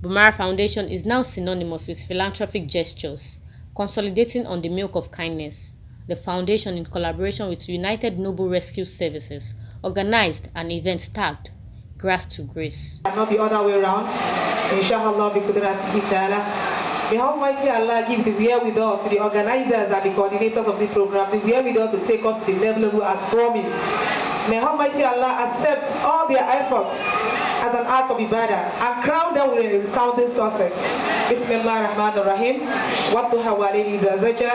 Bumara Foundation is now synonymous with philanthropic gestures, consolidating on the milk of kindness. The foundation, in collaboration with United Noble Rescue Services, organized an event tagged Grass to Grace. Not the other way around. Inshallah, biqudratihi ta'ala. May Almighty Allah give the wherewithal to the organizers and the coordinators of the program, the wherewithal to take us to the level as promised. May Almighty Allah accept all their efforts as an act of ibadah and crown them with a resounding success. Bismillah ar-Rahman ar-Rahim. Wadduha walini idha zaja.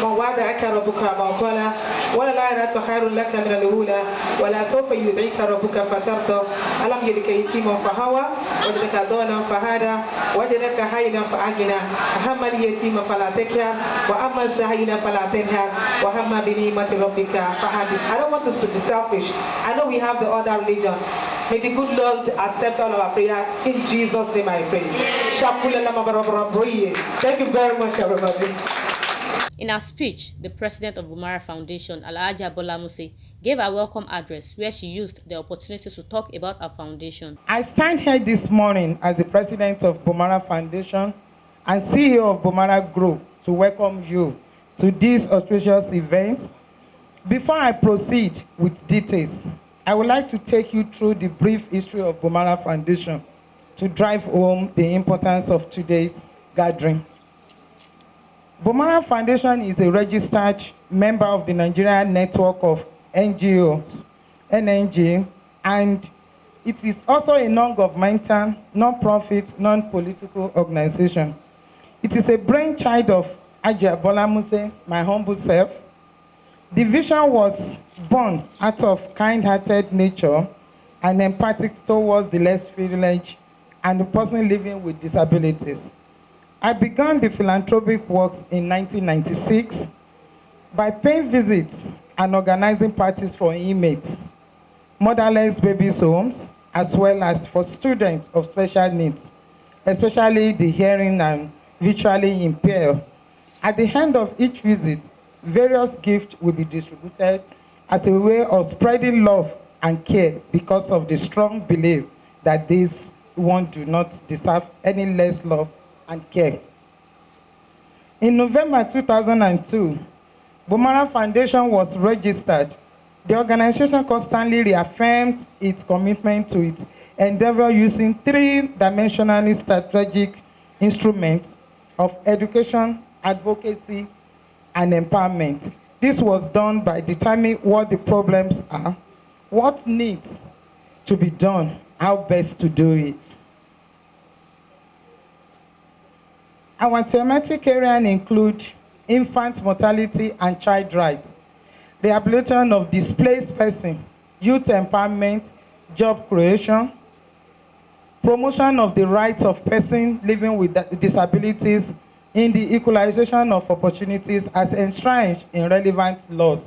Man wada'aka rabbuka ma qala. Wala al-akhiratu khairun laka min al-ula. Wala sawfa yud'ika rabbuka fatarda. Alam yadika yatiman fahawa. Wajadaka dalan fahada. Wajadaka haylan fa'agina. Ahamma al-yatima fala takhya. Wa amma az-zahila fala tanhar. Wa hamma bi ni'mati rabbika fahadith. I don't want to be selfish. I know we have the other religion. May the good Lord accept all of our prayer. In Jesus' name I pray. Thank you very much, everybody. In her speech, the president of Bumara Foundation, Hajia Bola Muse, gave a welcome address where she used the opportunity to talk about her foundation. I stand here this morning as the president of Bumara Foundation and CEO of Bumara Group to welcome you to this auspicious event. Before I proceed with details, I would like to take you through the brief history of Bumara Foundation to drive home the importance of today's gathering. Bumara Foundation is a registered member of the Nigerian network of NGOs, NNG, and it is also a non-governmental, non-profit, non-political organization. It is a brainchild of Hajia Bola Muse, my humble self. The vision was born out of kind-hearted nature and empathic towards the less privileged and the person living with disabilities. I began the philanthropic works in 1996 by paying visits and organizing parties for inmates, motherless babies' homes, as well as for students of special needs, especially the hearing and visually impaired. At the end of each visit, various gifts will be distributed as a way of spreading love and care because of the strong belief that these ones do not deserve any less love and care. In November 2002, Bumara Foundation was registered. The organization constantly reaffirmed its commitment to its endeavor using three-dimensionally strategic instruments of education, advocacy, and empowerment. This was done by determining what the problems are, what needs to be done, how best to do it. Our thematic areas include infant mortality and child rights, rehabilitation of displaced persons, youth empowerment, job creation, promotion of the rights of persons living with disabilities in the equalization of opportunities as enshrined in relevant laws,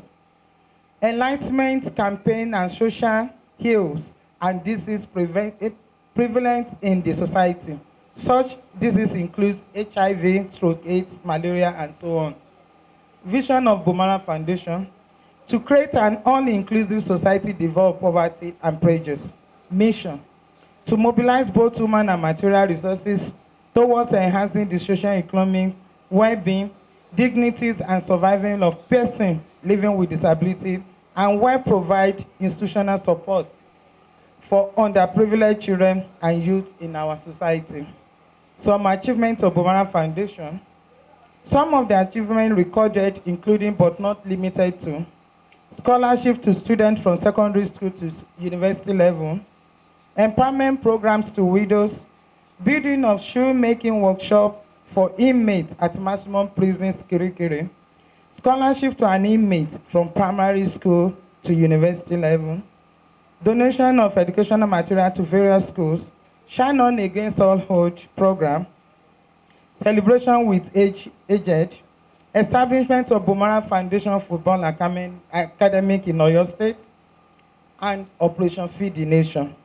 enlightenment campaign and social ills and disease prevalent in the society. Such disease includes HIV, stroke, AIDS, malaria, and so on. Vision of Bumara Foundation: to create an all-inclusive society devoid of poverty and prejudice. Mission: to mobilize both human and material resources towards enhancing the socio-economic well-being, dignities, and survival of persons living with disability, and well provide institutional support for underprivileged children and youth in our society. Some achievements of Bumara Foundation. Some of the achievements recorded, including but not limited to scholarship to students from secondary school to university level, empowerment programs to widows, building of shoemaking workshop for inmates at maximum prison Kirikiri, scholarship to an inmate from primary school to university level, donation of educational material to various schools, Shine On Against All Odds program, celebration with aged, establishment of Bumara Foundation Football Academic in Oyo State, and Operation Feed the Nation.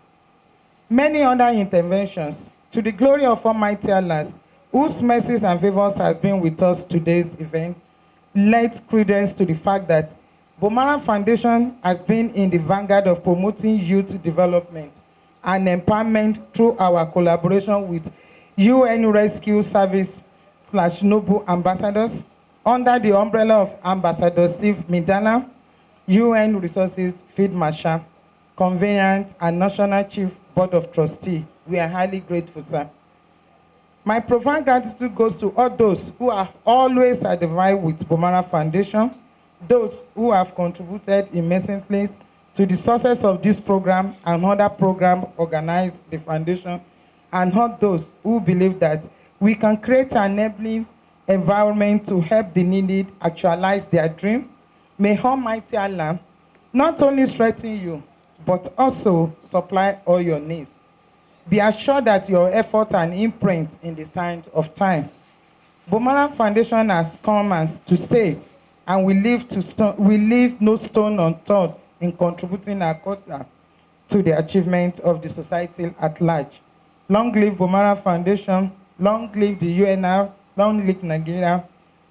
Many other interventions. To the glory of Almighty Allah, whose mercies and favors has been with us today's event, lends credence to the fact that Bumara Foundation has been in the vanguard of promoting youth development and empowerment through our collaboration with UN Rescue Service / Noble Ambassadors under the umbrella of Ambassador Steve Midana, UN Resources Field Marshal, Convenant, and National Chief Board of Trustees. We are highly grateful, sir. My profound gratitude goes to all those who have always identified with Bomara Foundation, those who have contributed immensely to the success of this program and other programs organized the foundation, and all those who believe that we can create an enabling environment to help the needy actualize their dream. May Almighty Allah not only strengthen you, but also supply all your needs. Be assured that your effort and imprint in the signs of time. Bomara Foundation has come to stay, and we leave no stone unturned in contributing our quota to the achievement of the society at large. Long live Bomara Foundation, long live the UNR, long live Nigeria.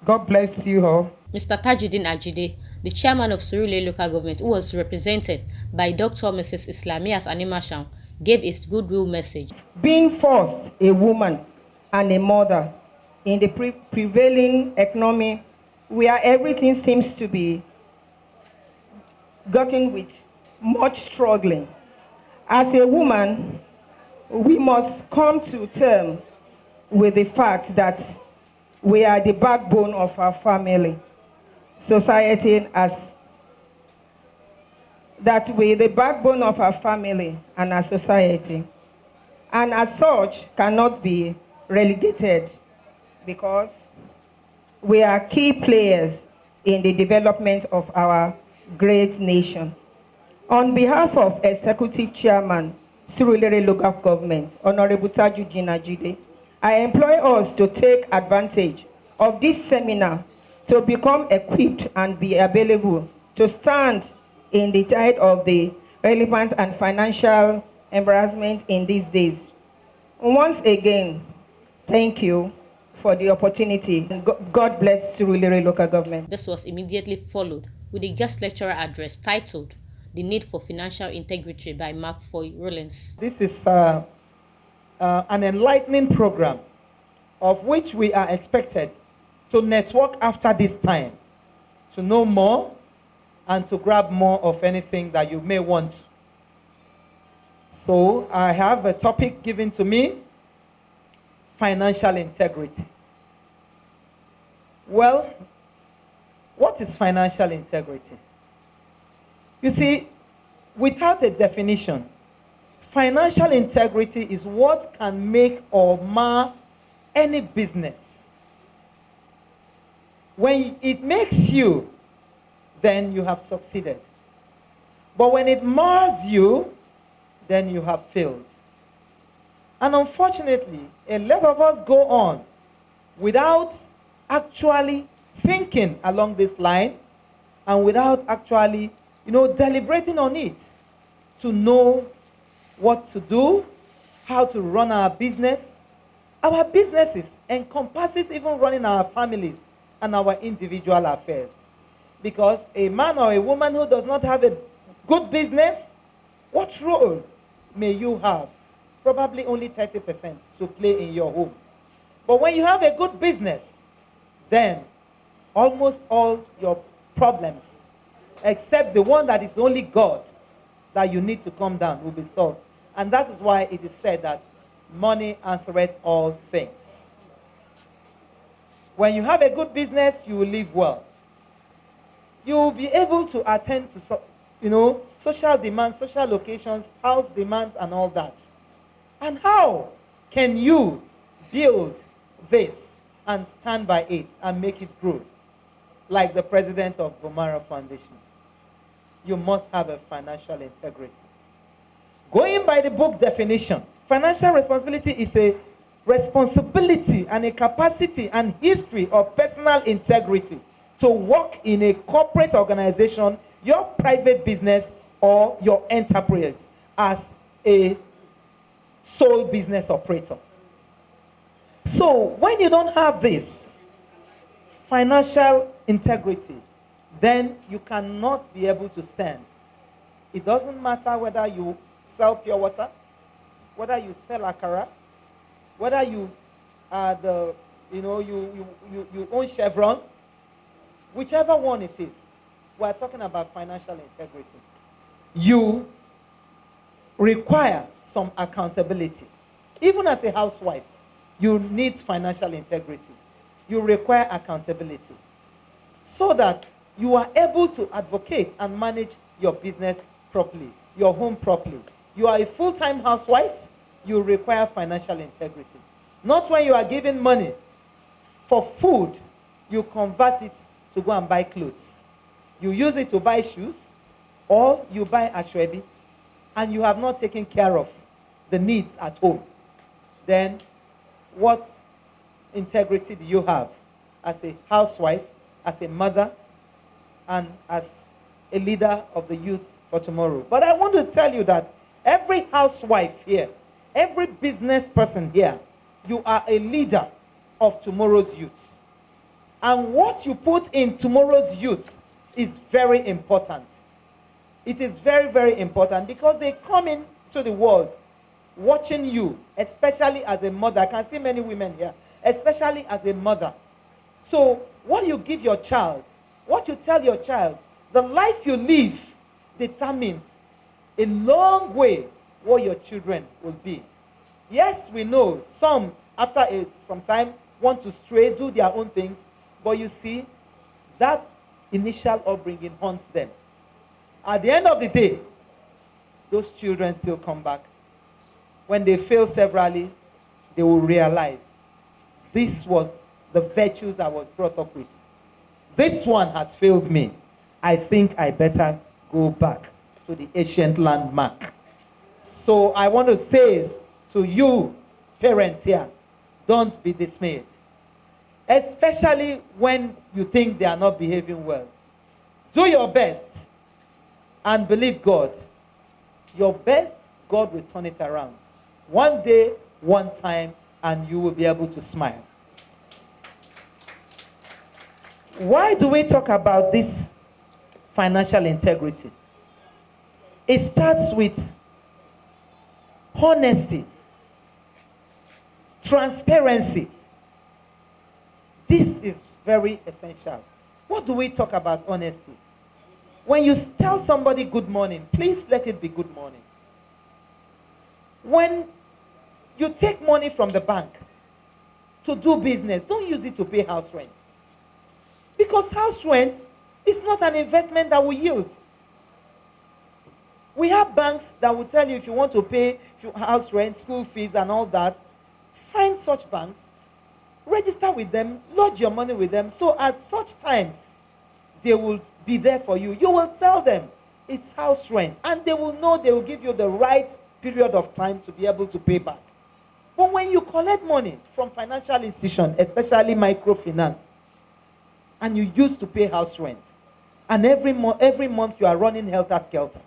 God bless you all. Mr. Tajuddin Ajide, the chairman of Surulere Local Government, who was represented by Dr. Mrs. Islamias Animashan, gave his goodwill message. Being first a woman and a mother in the prevailing economy where everything seems to be gotten with much struggling, as a woman, we must come to terms with the fact that we are the backbone of our family, society, as that we are the backbone of our family and our society, and as such cannot be relegated because we are key players in the development of our great nation. On behalf of Executive Chairman, Surulere Local Government, Honorable Tajuddin Ajide, I employ us to take advantage of this seminar to become equipped and be available to stand in the tide of the relevant and financial embarrassment in these days. Once again, thank you for the opportunity. God bless Surulere Local Government. This was immediately followed with a guest lecturer address titled The Need for Financial Integrity by Mark Foy Rollins. This is an enlightening program of which we are expected to network after this time, to know more and to grab more of anything that you may want. So I have a topic given to me, financial integrity. Well, what is financial integrity? You see, without a definition, financial integrity is what can make or mar any business. When it makes you, then you have succeeded. But when it mars you, then you have failed. And unfortunately, a lot of us go on without actually thinking along this line and without actually, deliberating on it to know what to do, how to run our business. Our businesses encompasses even running our families and our individual affairs. Because a man or a woman who does not have a good business, what role may you have? Probably only 30% to play in your home. But when you have a good business, then almost all your problems, except the one that is only God that you need to come down, will be solved. And that is why it is said that money answereth all things. When you have a good business, you will live well. You will be able to attend to, social demands, social locations, house demands, and all that. And how can you build this and stand by it and make it grow? Like the president of Bomara Foundation. You must have a financial integrity. Going by the book definition, financial responsibility is a responsibility and a capacity and history of personal integrity to work in a corporate organization, your private business, or your enterprise as a sole business operator. So when you don't have this financial integrity, then you cannot be able to stand. It doesn't matter whether you sell pure water, whether you sell akara, whether you are you own Chevron, whichever one it is, we're talking about financial integrity. You require some accountability. Even as a housewife, you need financial integrity. You require accountability so that you are able to advocate and manage your business properly, your home properly. You are a full-time housewife, you require financial integrity. Not when you are giving money for food, you convert it to go and buy clothes. You use it to buy shoes, or you buy ashwebi, and you have not taken care of the needs at home. Then what integrity do you have as a housewife, as a mother, and as a leader of the youth for tomorrow? But I want to tell you that every housewife here, every business person here, you are a leader of tomorrow's youth. And what you put in tomorrow's youth is very important. It is very, very important because they come into the world watching you, especially as a mother. I can see many women here, especially as a mother. So what you give your child, what you tell your child, the life you live determines a long way what your children will be. Yes, we know some, after some time, want to stray, do their own things, but you see, that initial upbringing haunts them. At the end of the day, those children still come back. When they fail severally, they will realize this was the virtues I was brought up with. This one has failed me. I think I better go back to the ancient landmark. So I want to say to you, parents here, don't be dismayed. Especially when you think they are not behaving well. Do your best and believe God. Your best, God will turn it around. One day, one time, and you will be able to smile. Why do we talk about this financial integrity? It starts with honesty, transparency. This is very essential. What do we talk about honesty? When you tell somebody good morning, please let it be good morning. When you take money from the bank to do business, don't use it to pay house rent. Because house rent is not an investment that will yield. We have banks that will tell you if you want to pay house rent, school fees and all that, find such banks, register with them, lodge your money with them, so at such times, they will be there for you. You will tell them it's house rent, and they will know they will give you the right period of time to be able to pay back. But when you collect money from financial institutions, especially microfinance, and you used to pay house rent, and every month you are running helter-skelter,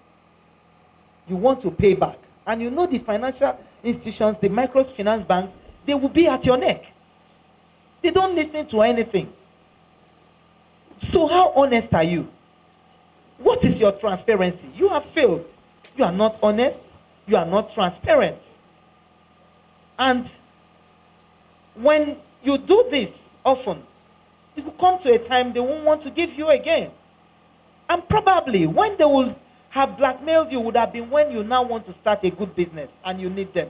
you want to pay back, and you know the financial institutions, the microfinance banks, they will be at your neck. They don't listen to anything. So how honest are you? What is your transparency? You have failed. You are not honest. You are not transparent. And when you do this often, it will come to a time they won't want to give you again. And probably when they will have blackmailed you would have been when you now want to start a good business and you need them.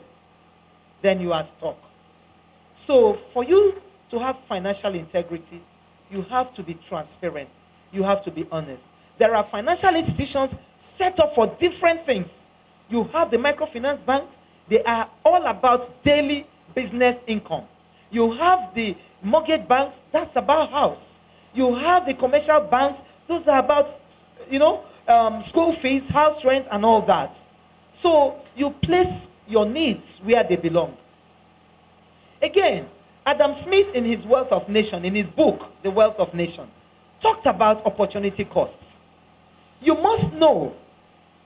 Then you are stuck. So for you to have financial integrity, you have to be transparent. You have to be honest. There are financial institutions set up for different things. You have the microfinance banks. They are all about daily business income. You have the mortgage banks. That's about house. You have the commercial banks. Those are about, school fees, house rent, and all that. So you place your needs where they belong. Again, Adam Smith in his Wealth of Nations, in his book, The Wealth of Nations, talked about opportunity costs. You must know,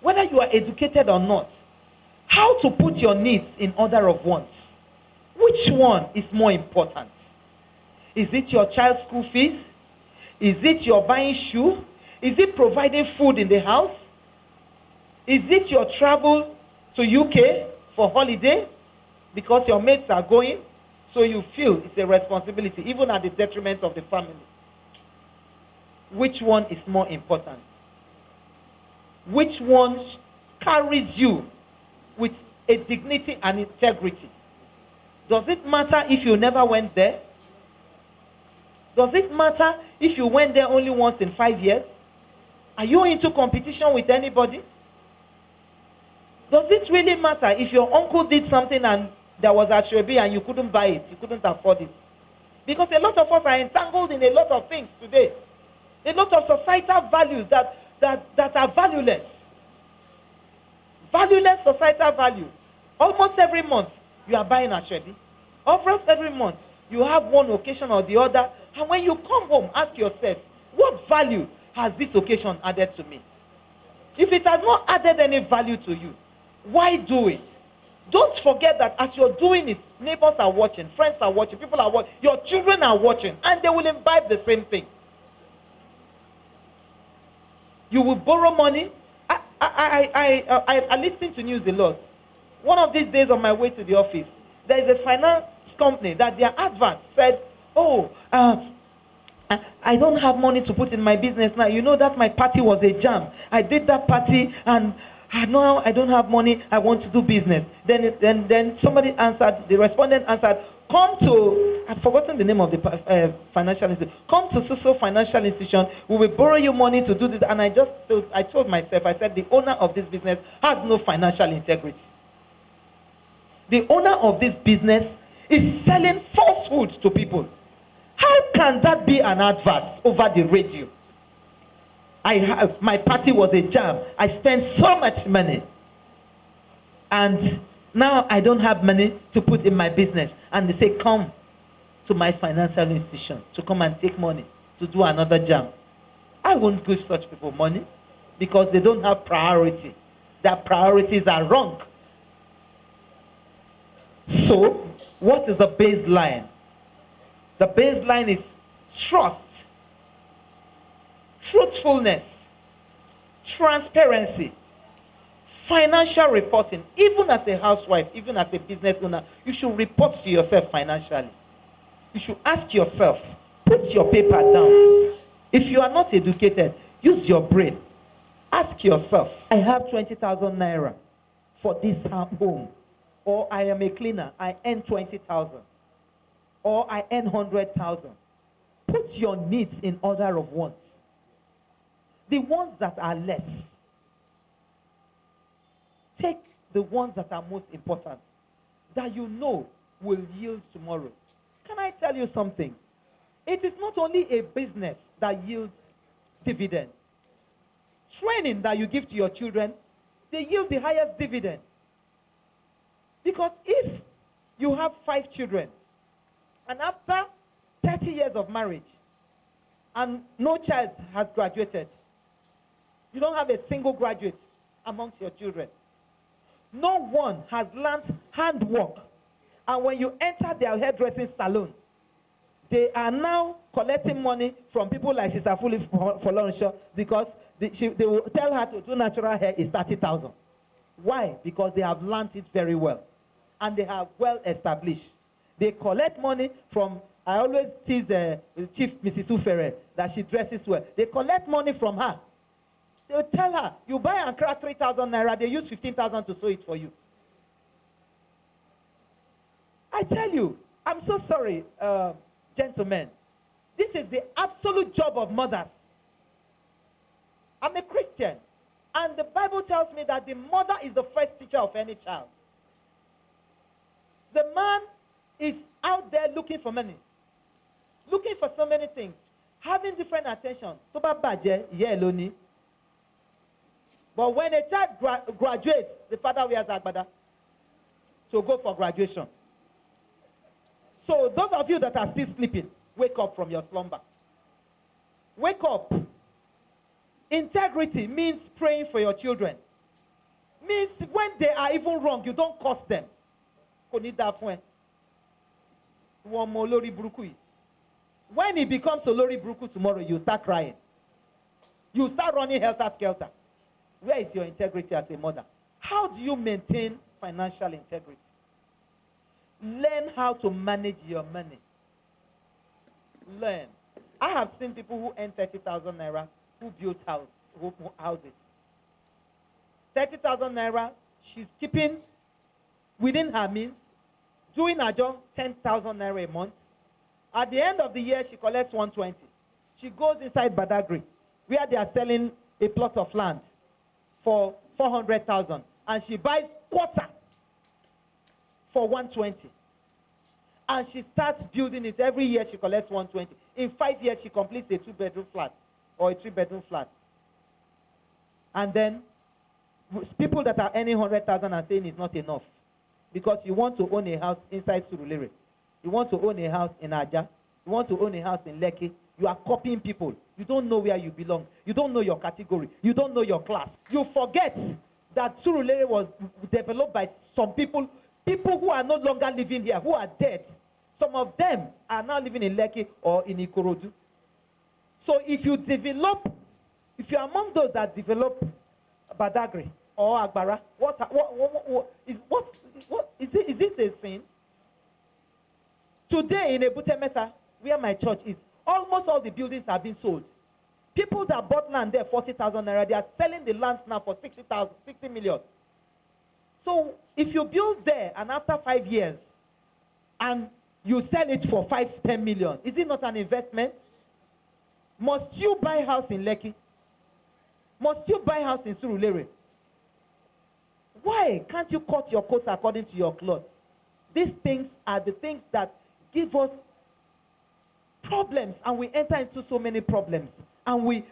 whether you are educated or not, how to put your needs in order of wants. Which one is more important? Is it your child's school fees? Is it your buying shoe? Is it providing food in the house? Is it your travel to UK for holiday? because your mates are going, so you feel it's a responsibility, even at the detriment of the family. Which one is more important? Which one carries you with a dignity and integrity? Does it matter if you never went there? Does it matter if you went there only once in 5 years? Are you into competition with anybody? Does it really matter if your uncle did something and there was a shrebi and you couldn't buy it, you couldn't afford it? Because a lot of us are entangled in a lot of things today. A lot of societal values that are valueless. Valueless societal value. Almost every month, you are buying a shrebi. Almost every month, you have one occasion or the other. And when you come home, ask yourself, what value has this occasion added to me? If it has not added any value to you, why do it? Don't forget that as you're doing it, neighbors are watching, friends are watching, people are watching, your children are watching, and they will imbibe the same thing. You will borrow money. I listen to news a lot. One of these days on my way to the office, there is a finance company that their advert said, I don't have money to put in my business now. You know that my party was a jam. I did that party and now I don't have money. I want to do business. Then somebody answered, the respondent answered, come to, I've forgotten the name of the financial institution. Come to so financial institution. We will borrow you money to do this. And I told myself, I said, the owner of this business has no financial integrity. The owner of this business is selling falsehoods to people. How can that be an advert over the radio? My party was a jam. I spent so much money. And now I don't have money to put in my business. And they say, come to my financial institution to come and take money to do another jam. I won't give such people money because they don't have priority. Their priorities are wrong. So, what is the baseline? The baseline is trust, truthfulness, transparency, financial reporting. Even as a housewife, even as a business owner, you should report to yourself financially. You should ask yourself, put your paper down. If you are not educated, use your brain. Ask yourself, I have 20,000 naira for this home. Or I am a cleaner, I earn 20,000. Or I earn 100,000. Put your needs in order of wants. The ones that are less. Take the ones that are most important, that you know will yield tomorrow. Can I tell you something? It is not only a business that yields dividends. Training that you give to your children, they yield the highest dividend. Because if you have 5 children, and after 30 years of marriage, and no child has graduated, you don't have a single graduate amongst your children. No one has learned handwork. And when you enter their hairdressing salon, they are now collecting money from people like Sister Fully Folonsho because they will tell her to do natural hair is 30,000. Why? Because they have learned it very well. And they are well established. They collect money from, I always tease Chief Mrs. Ufere that she dresses well. They collect money from her. They will tell her, you buy Ankara 3,000 naira, they use 15,000 to sew it for you. I tell you, I'm so sorry, gentlemen. This is the absolute job of mothers. I'm a Christian. And the Bible tells me that the mother is the first teacher of any child. The man is out there looking for money, looking for so many things, having different attention. But when a child graduates, the father wears agbada to go for graduation. So those of you that are still sleeping, wake up from your slumber. Wake up. Integrity means praying for your children. Means when they are even wrong, you don't curse them. When he becomes Olori Bruku tomorrow, you start crying. You start running helter-skelter. Where is your integrity as a mother? How do you maintain financial integrity? Learn how to manage your money. Learn. I have seen people who earn 30,000 naira who built houses. 30,000 naira, she's keeping within her means, doing her job 10,000 naira a month. At the end of the year, she collects 120. She goes inside Badagry, where they are selling a plot of land for 400,000, and she buys quarter for 120. And she starts building it. Every year she collects 120. In 5 years, she completes a 2-bedroom flat or a 3-bedroom flat. And then people that are earning 100,000 are saying it's not enough, because you want to own a house inside Surulere, you want to own a house in Aja, you want to own a house in Lekki. You are copying people. You don't know where you belong. You don't know your category. You don't know your class. You forget that Surulere was developed by some people who are no longer living here, who are dead. Some of them are now living in Lekki or in Ikorodu. So if you are among those that develop Badagry or Agbara, is this a sin? Today in Ebute Meta, where my church is, almost all the buildings have been sold. People that bought land there 40,000 naira, they are selling the land now for 60 million. So if you build there and after 5 years and you sell it for 5-10 million, is it not an investment? Must you buy house in Lekki? Must you buy house in Surulere? Why can't you cut your coat according to your cloth? These things are the things that give us problems, and we enter into so many problems. And we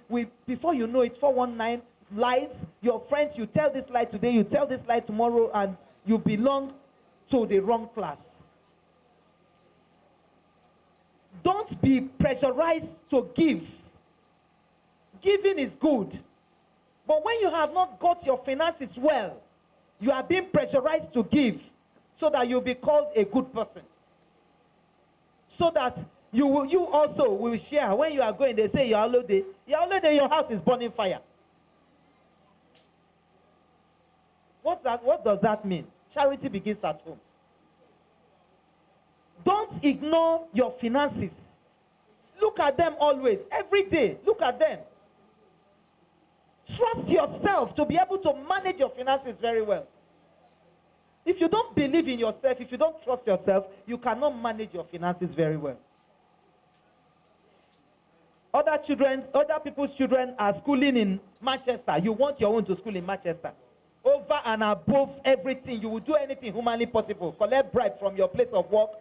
before you know it, 419 lies. Your friends, you tell this lie today, you tell this lie tomorrow, and you belong to the wrong class. Don't be pressurized to give. Giving is good. But when you have not got your finances well, you are being pressurized to give so that you'll be called a good person. So that you also will share. When you are going, they say, your house is burning fire. What does that mean? Charity begins at home. Don't ignore your finances. Look at them always, every day. Look at them. Trust yourself to be able to manage your finances very well. If you don't believe in yourself, if you don't trust yourself, you cannot manage your finances very well. Other people's children are schooling in Manchester. You want your own to school in Manchester. Over and above everything, you will do anything humanly possible. Collect bribe from your place of work.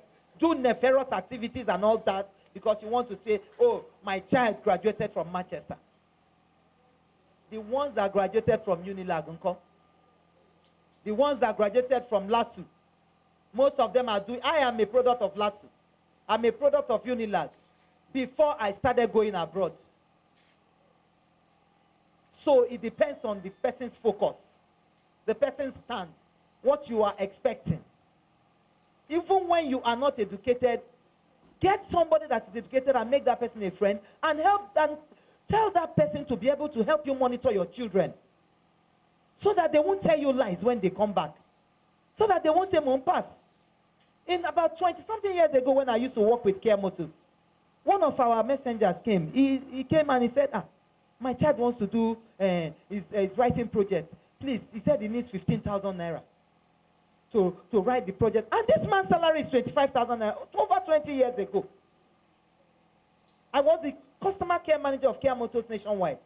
Do nefarious activities and all that because you want to say, oh, my child graduated from Manchester. The ones that graduated from Unilag, the ones that graduated from LASU, most of them are doing. I am a product of LASU. I'm a product of Unilag before I started going abroad. So it depends on the person's focus, the person's stand, what you are expecting. Even when you are not educated, get somebody that is educated and make that person a friend and help them. Tell that person to be able to help you monitor your children so that they won't tell you lies when they come back. So that they won't say, Mom, pass. In about 20-something years ago when I used to work with Care Motors, one of our messengers came. He came and he said, my child wants to do his writing project. Please, he said he needs 15,000 naira to write the project. And this man's salary is 25,000 naira over 20 years ago. I was the customer care manager of Kia Motors nationwide.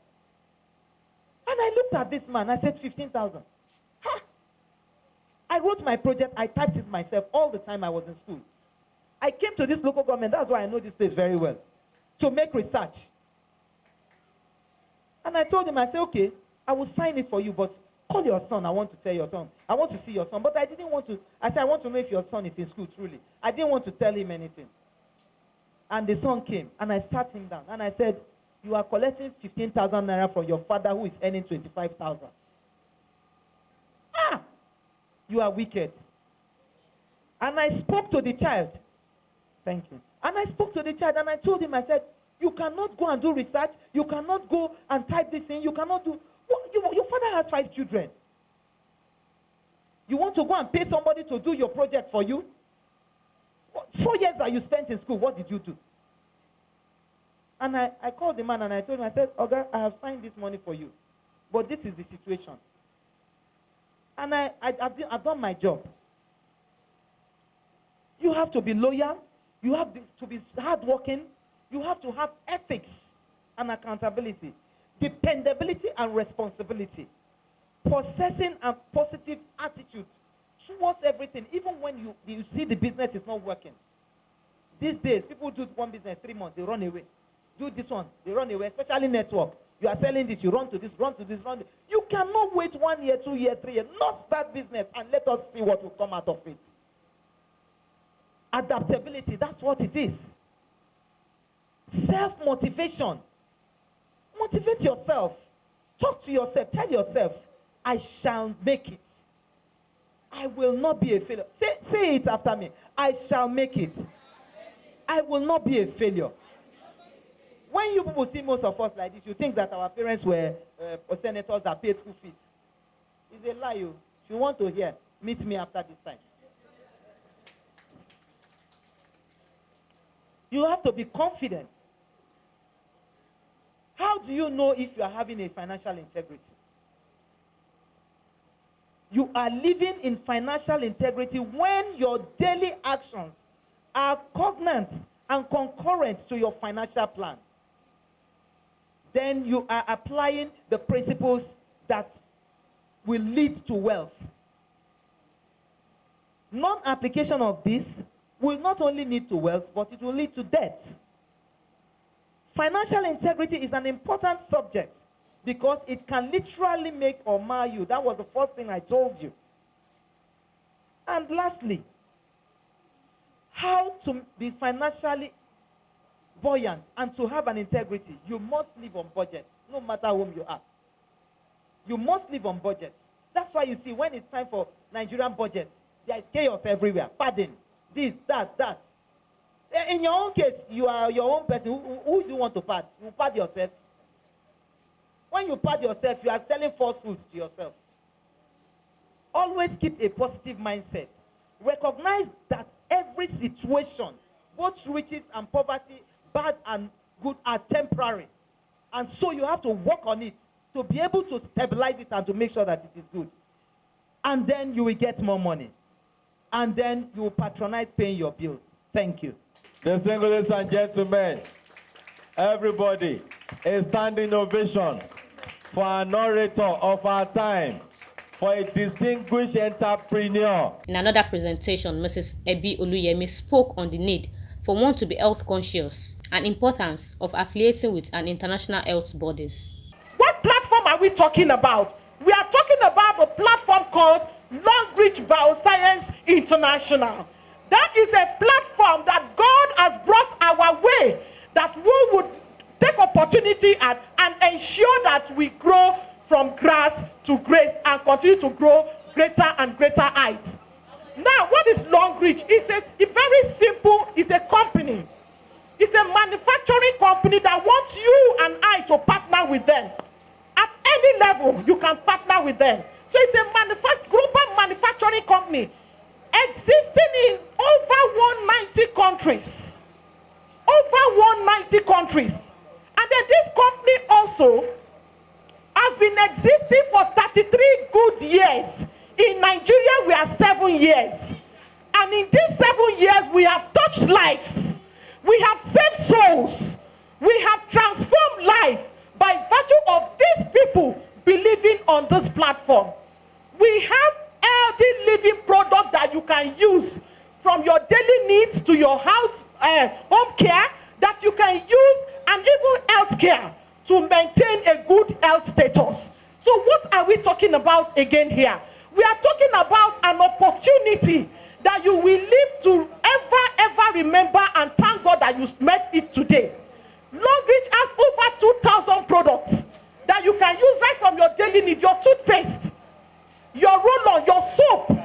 And I looked at this man, I said 15,000. I wrote my project, I typed it myself all the time I was in school. I came to this local government, that's why I know this place very well, to make research. And I told him, I said, okay, I will sign it for you, but call your son, I want to tell your son. I want to see your son. But I didn't want to, I said, I want to know if your son is in school truly. I didn't want to tell him anything. And the son came, and I sat him down, and I said, you are collecting 15,000 naira from your father who is earning 25,000. You are wicked. And I spoke to the child. Thank you. And I spoke to the child, and I told him, I said, you cannot go and do research. You cannot go and type this in. You cannot do, your father has 5 children. You want to go and pay somebody to do your project for you? 4 years that you spent in school, what did you do? And I called the man and I told him, I said, Oga, I have signed this money for you, but this is the situation. And I've done my job. You have to be loyal. You have to be hardworking. You have to have ethics and accountability, dependability and responsibility, possessing a positive attitude towards everything, even when you see the business is not working. These days, people do one business 3 months, they run away. Do this one, they run away, especially network. You are selling this, you run to this, run to this, run to this. You cannot wait 1 year, 2 years, 3 years, not start business and let us see what will come out of it. Adaptability, that's what it is. Self-motivation. Motivate yourself. Talk to yourself. Tell yourself, I shall make it. I will not be a failure. Say it after me. I shall make it. I will not be a failure. When you people see most of us like this, you think that our parents were senators that paid school fees. It's a lie. If you want to hear, meet me after this time. You have to be confident. How do you know if you are having a financial integrity? You are living in financial integrity when your daily actions are cognate and concurrent to your financial plan. Then you are applying the principles that will lead to wealth. Non-application of this will not only lead to wealth, but it will lead to debt. Financial integrity is an important subject because it can literally make or mar you. That was the first thing I told you. And lastly, how to be financially buoyant and to have an integrity. You must live on budget, no matter whom you are. You must live on budget. That's why you see when it's time for Nigerian budget, there is chaos everywhere. Pardon, this, that. In your own case, you are your own person. Who do you want to pad? You pad yourself. When you pad yourself, you are selling falsehoods to yourself. Always keep a positive mindset. Recognize that every situation, both riches and poverty, bad and good, are temporary. And so you have to work on it to be able to stabilize it and to make sure that it is good. And then you will get more money. And then you will patronize paying your bills. Thank you. Distinguished ladies and gentlemen, everybody, a standing ovation for an orator of our time, for a distinguished entrepreneur. In another presentation, Mrs. Ebi Oluyemi spoke on the need for one to be health conscious and importance of affiliating with an international health bodies. What platform are we talking about? We are talking about a platform called Long Reach Bioscience International. That is a platform that God has brought our way, that we would take opportunity and ensure that we grow from grass to grace and continue to grow greater and greater heights. Now, what is Long Reach? It's very simple. It's a company. It's a manufacturing company that wants you and I to partner with them. At any level, you can partner with them. So it's a global manufacturing company existing in over 190 countries. Over 190 countries. And then this company also has been existing for 33 good years. In Nigeria, we are 7 years. And in these 7 years, we have touched lives. We have saved souls. We have transformed life by virtue of these people believing on this platform. We have healthy living products that you can use from your daily needs to your house, home care, that you can use, and even health care to maintain a good health status. So what are we talking about again here? We are talking about an opportunity that you will live to ever remember and thank God that you met it today. Long Reach has over 2,000 products that you can use right from your daily need, your toothpaste, your roll-on, your soap,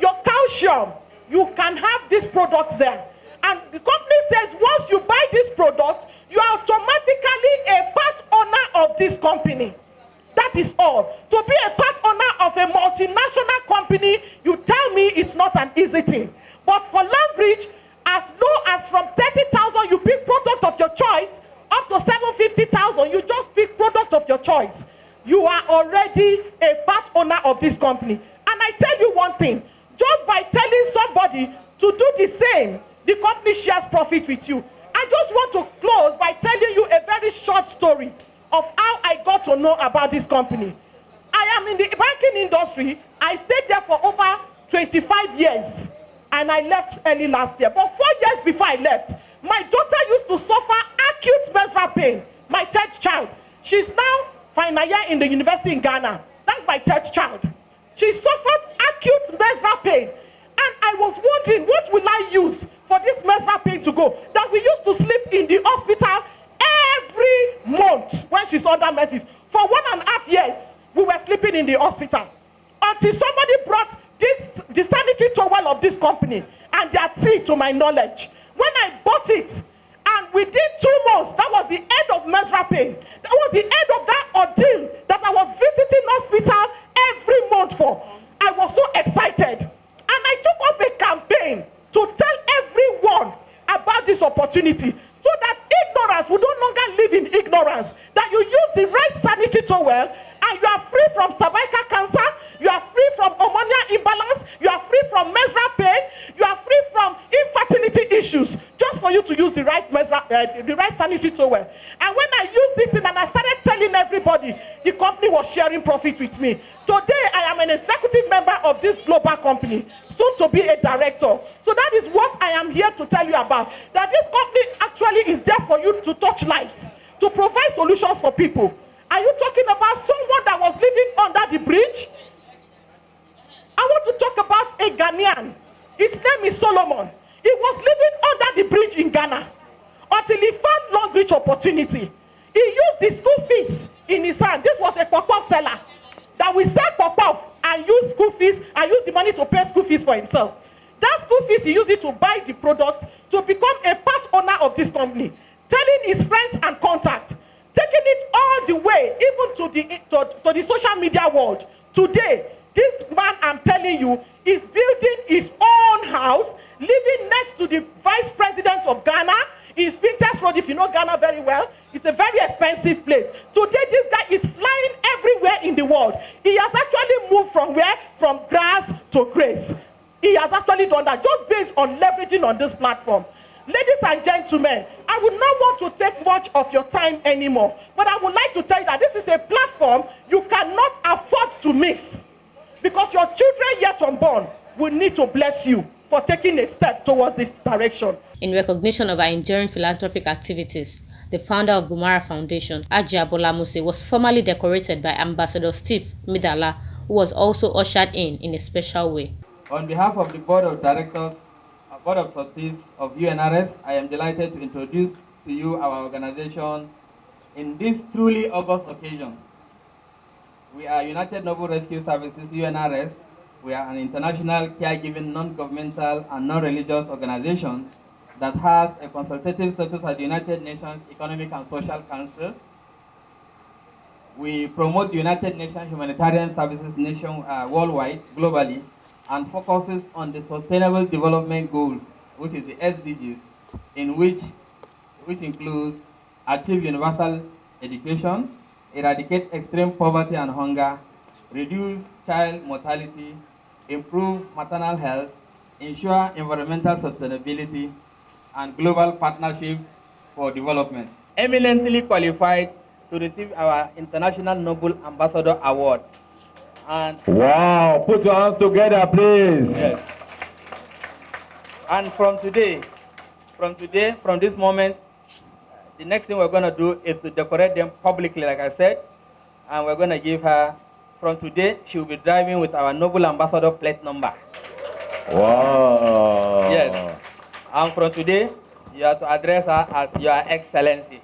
your calcium. You can have these products there. And the company says once you buy this product, you are automatically a part owner of this company. That is all. To be a part owner of a multinational company, you tell me it's not an easy thing. But for Long Reach, as low as from 30,000, you pick product of your choice, up to 750,000, you just pick product of your choice. You are already a part owner of this company. And I tell you one thing, just by telling somebody to do the same, the company shares profit with you. I just want to close by telling you a very short story of how I got to know about this company. I am in the banking industry. I stayed there for over 25 years, and I left early last year. But 4 years before I left, my daughter used to suffer acute menstrual pain, my third child. She's now final year in the university in Ghana. That's my third child. She suffered acute menstrual pain, and I was wondering, what will I use for this menstrual pain to go? That we used to sleep in the hospital every month when she's under menses. For 1.5 years, we were sleeping in the hospital until somebody brought the sanitary towel of this company and their tea to my knowledge. When I bought it, and within 2 months, that was the end of menstrual pain. That was the end of that ordeal that I was visiting hospital every month for. I was so excited. And I took up a campaign to tell everyone about this opportunity so that ignorance will no longer live in ignorance. That you use the right sanitary towel and you are free from cervical cancer, you are free from hormonal imbalance, you are free from menstrual pain, you are free from infertility issues, just for you to use the right sanitary towel. And when I used this thing and I started telling everybody, the company was sharing profit with me. Today, I am an executive member of this global company, soon to be a director. So that is what I am here to tell you about. That this company actually is there for you to touch lives, to provide solutions for people. Are you talking about someone that was living under the bridge? I want to talk about a Ghanaian. His name is Solomon. He was living under the bridge in Ghana until he found long-reach opportunity. He used the school fees in his hand. This was a pop-up seller that will sell pop-up and use school fees and use the money to pay school fees for himself. That school fees, he used it to buy the product to become a part owner of this company, telling his friends and contacts, taking it all the way, even to the social media world. Today, this man, I'm telling you, is building his own house, living next to the vice president of Ghana. Is Pinterest Road, if you know Ghana very well. It's a very expensive place. Today, this guy is flying everywhere in the world. He has actually moved from where? From grass to grace. He has actually done that just based on leveraging on this platform. Ladies and gentlemen, I would not want to take much of your time anymore, but I would like to tell you that this is a platform you cannot afford to miss, because your children yet unborn will need to bless you for taking a step towards this direction. In recognition of her enduring philanthropic activities, the founder of Bumara Foundation, Hajia Bola Muse, was formally decorated by Ambassador Steve Midala, who was also ushered in a special way. On behalf of the Board of Directors, Board of Trustees of UNRS, I am delighted to introduce to you our organization in this truly august occasion. We are United Noble Rescue Services, UNRS. We are an international caregiving, non-governmental and non-religious organization that has a consultative status at the United Nations Economic and Social Council. We promote the United Nations humanitarian services worldwide, globally, and focuses on the Sustainable Development Goals, which is the SDGs, which includes achieve universal education, eradicate extreme poverty and hunger, reduce child mortality, improve maternal health, ensure environmental sustainability, and global partnership for development. Eminently qualified to receive our International Noble Ambassador Award. And wow, put your hands together, please. Yes. And from this moment, the next thing we're going to do is to decorate them publicly, like I said, and we're going to give her, from today, she will be driving with our Noble Ambassador plate number. Wow. Yes. And from today, you have to address her as Your Excellency.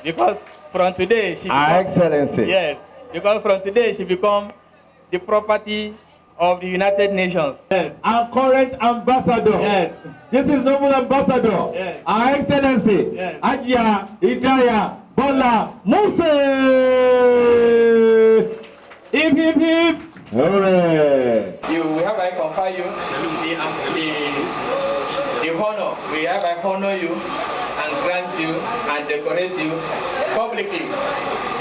Because from today, she becomes, Excellency. Yes. Because from today, she becomes the property of the United Nations. Yes. Our current ambassador. Yes. This is Noble Ambassador. Yes. Our Excellency. Yes. Hajia Bola Muse. Hip, hip, hip. Hooray. We have I confer you the we hereby honor you and grant you and decorate you publicly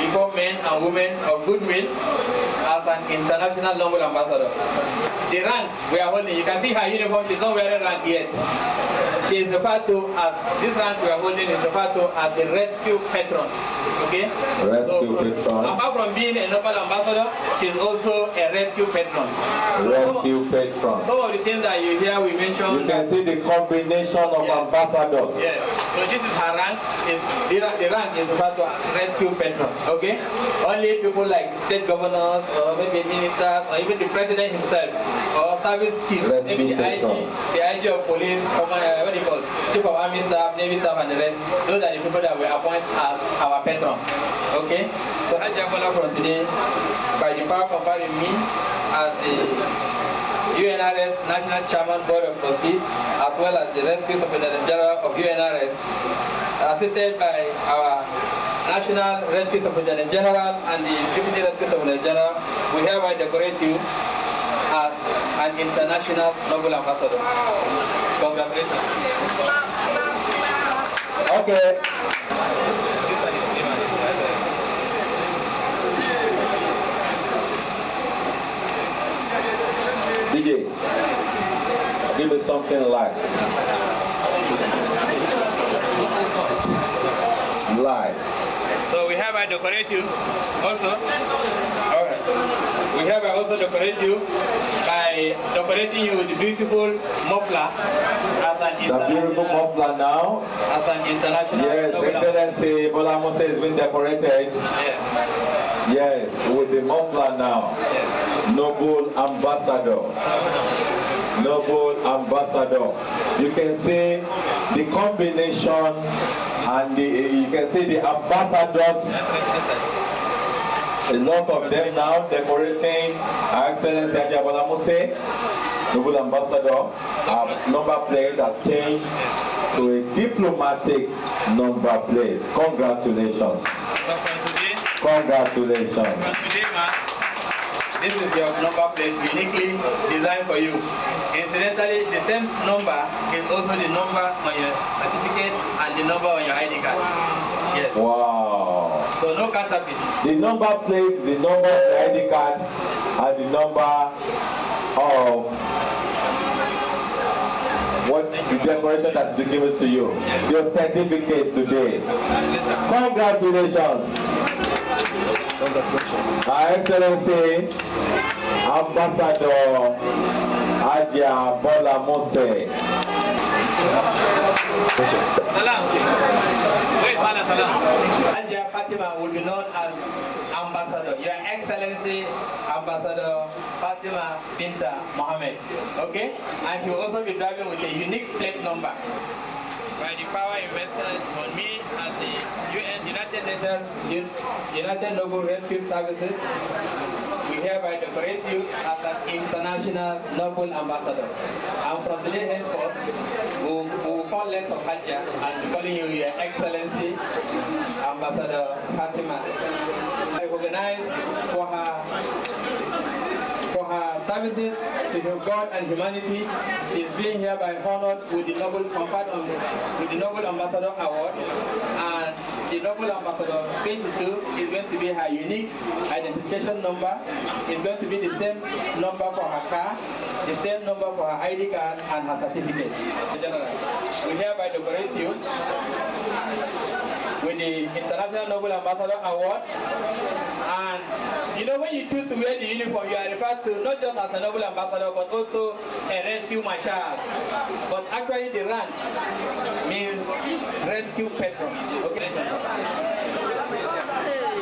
before men and women of goodwill as an international noble ambassador. The rank we are holding, you can see her uniform, she's not wearing rank yet. She is referred to as, this rank we are holding is referred to as the rescue patron. Okay? Rescue patron. Apart from being a noble ambassador, she's also a rescue patron. Rescue patron. Some of the things that you hear we mentioned. You can see the combination of ambassadors. Yes. So this is her rank. The rank is referred to as rescue patron. Okay? Only people like state governors or maybe ministers or even the president himself or service chief, maybe the IG of police, what do you call it? Chief of army staff, navy staff, and the rest. Those are the people that we appoint as our patron. Okay? So Hajia Bola from today, by the power conferred in me as the UNRS National Chairman Board of Trustees, as well as the Rescue Superintendent General of UNRS, assisted by our National Rescue Superintendent General and the Deputy Rescue Superintendent General, we hereby decorate you as an international noble ambassador. Congratulations. Okay. DJ, give me something light. Light. So we hereby decorate you also. Alright. We hereby also decorate you by decorating you with the beautiful muffler as an The beautiful muffler now. As an international. Yes, Excellency Bola Muse has been decorated. Yes. Yes, with the muffler now. Yes. Noble ambassador. Noble ambassador. You can see the combination and you can see the ambassadors. A lot of them now decorating Her Excellency Hajia Bola Muse, Noble Ambassador. Our number plate has changed to a diplomatic number plate. Congratulations. Congratulations. This is your number plate, uniquely designed for you. Incidentally, the same number is also the number on your certificate and the number on your ID card. Yes. Wow. So no counterfeit. The number plate is the number of the ID card and the number of what the decoration that's been given to you. Yes. Your certificate today. Congratulations. Her Excellency Ambassador Hajia Bola Muse. Salam. Wait, salam. Hajia Fatima will be known as Ambassador. Your Excellency Ambassador Fatima Binta Mohammed. Okay? And she will also be driving with a unique plate number. By the power invested on me as the United Noble Rescue Services, we hereby decorate you as an international noble ambassador. And from today henceforth, we will call less of Hajia and be calling you Your Excellency Ambassador Fatima. Recognized for her services to God and humanity. She is being hereby honored with the Noble Ambassador Award, and the Noble Ambassador 22 is going to be her unique identification number. It's going to be the same number for her car, the same number for her ID card and her certificate. We hereby decorate you with the International Noble Ambassador Award. And you know, when you choose to wear the uniform, you are referred to not just as a Noble Ambassador, but also a rescue marshal. But actually the rank means rescue patron. Okay?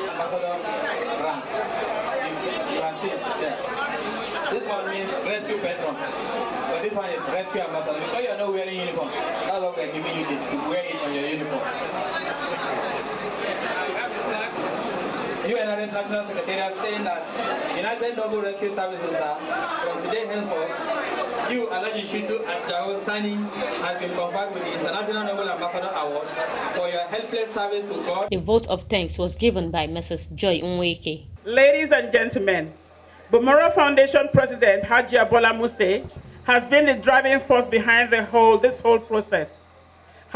Ambassador rank. You can see it there. This one means rescue patron. But this one is rescue ambassador. Because you are not wearing uniform, that's what we are giving you this, to wear it on your uniform. UNRS National Secretariat saying that United Noble Rescue Services are, from today henceforth, you, Alaji Shitu and Jao Sani, has been conferred with the International Noble Ambassador Award for your helpless service to God. A vote of thanks was given by Mrs. Joy Unweke. Ladies and gentlemen, Bumara Foundation President Hajia Bola Muse has been the driving force behind this whole process.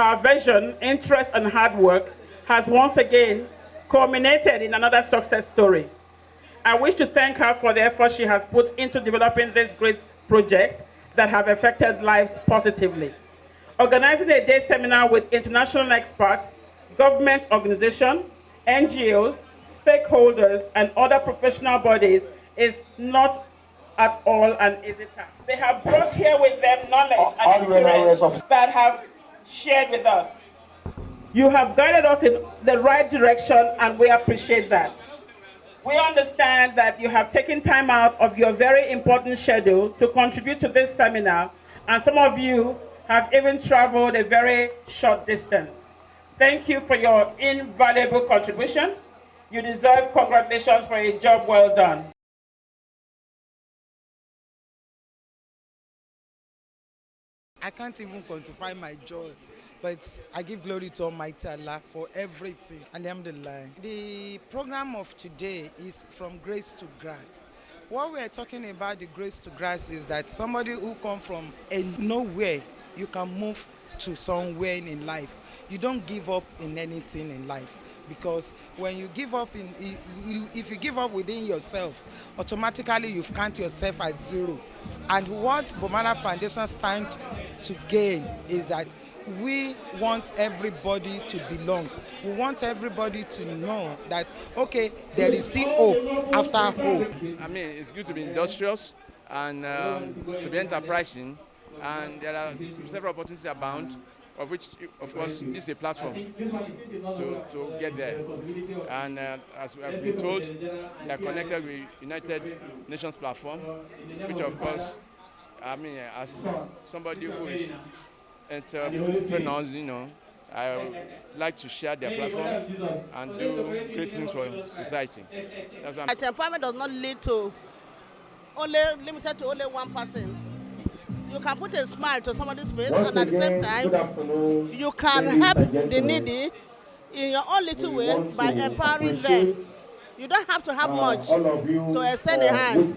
her vision, interest, and hard work has once again culminated in another success story. I wish to thank her for the effort she has put into developing this great project that have affected lives positively. Organizing a day seminar with international experts, government organizations, NGOs, stakeholders, and other professional bodies is not at all an easy task. They have brought here with them knowledge and experience that have shared with us. You have guided us in the right direction, and we appreciate that. We understand that you have taken time out of your very important schedule to contribute to this seminar, and some of you have even traveled a very short distance. Thank you for your invaluable contribution. You deserve congratulations for a job well done. I can't even quantify my joy, but I give glory to Almighty Allah for everything. Alhamdulillah. The program of today is from grace to grace. What we are talking about, the grace to grace, is that somebody who comes from nowhere, you can move to somewhere in life. You don't give up in anything in life, because when you give up if you give up within yourself, automatically you count yourself as zero. And what Bomara Foundation stands to gain is that we want everybody to belong. We want everybody to know that, okay, there is still hope after hope. I mean, it's good to be industrious and to be enterprising, and there are several opportunities abound, of which, of course, this is a platform to get there. And as we have been told, they are connected with United Nations platform, which, of course, I mean, as somebody who is entrepreneurs, I would like to share their platform and do great things for society. That's what Empowerment does not lead to limited to only one person. You can put a smile to somebody's face, and at the same time, you can help the needy in your own little way by empowering them. You don't have to have much to extend a hand.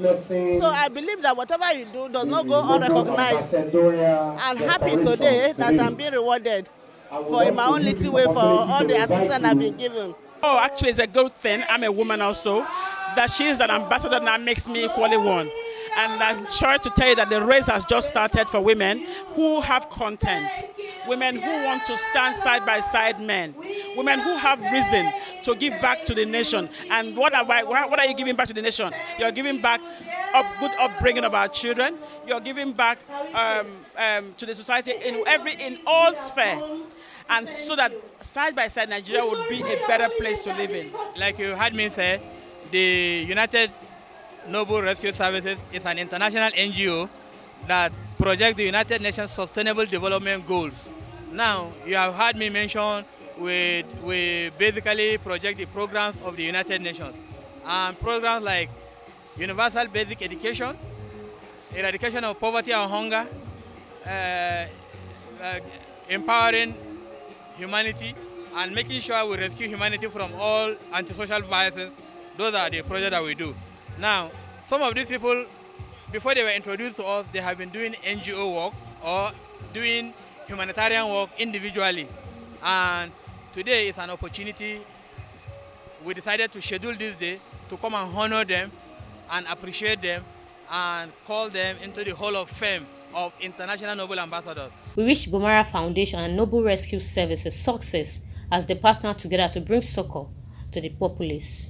So I believe that whatever you do does not go unrecognized. I'm happy today that I'm being rewarded for in my own little way for all the assistance I've been given. Oh, actually, it's a good thing. I'm a woman also. That she is an ambassador now makes me equally one. And I'm sure to tell you that the race has just started for women who have content, women who want to stand side by side men, women who have reason to give back to the nation. And what are you giving back to the nation? You're giving back good upbringing of our children. You're giving back to the society in all sphere. And so that side by side Nigeria would be a better place to live in. Like you heard me say, the United Noble Rescue Services is an international NGO that projects the United Nations Sustainable Development Goals. Now, you have heard me mention we basically project the programs of the United Nations. And programs like universal basic education, eradication of poverty and hunger, empowering humanity, and making sure we rescue humanity from all antisocial vices. Those are the projects that we do. Now, some of these people, before they were introduced to us, they have been doing NGO work or doing humanitarian work individually. And today is an opportunity. We decided to schedule this day to come and honor them and appreciate them and call them into the Hall of Fame of International Noble Ambassadors. We wish Bomara Foundation and Noble Rescue Services success as they partner together to bring succor to the populace.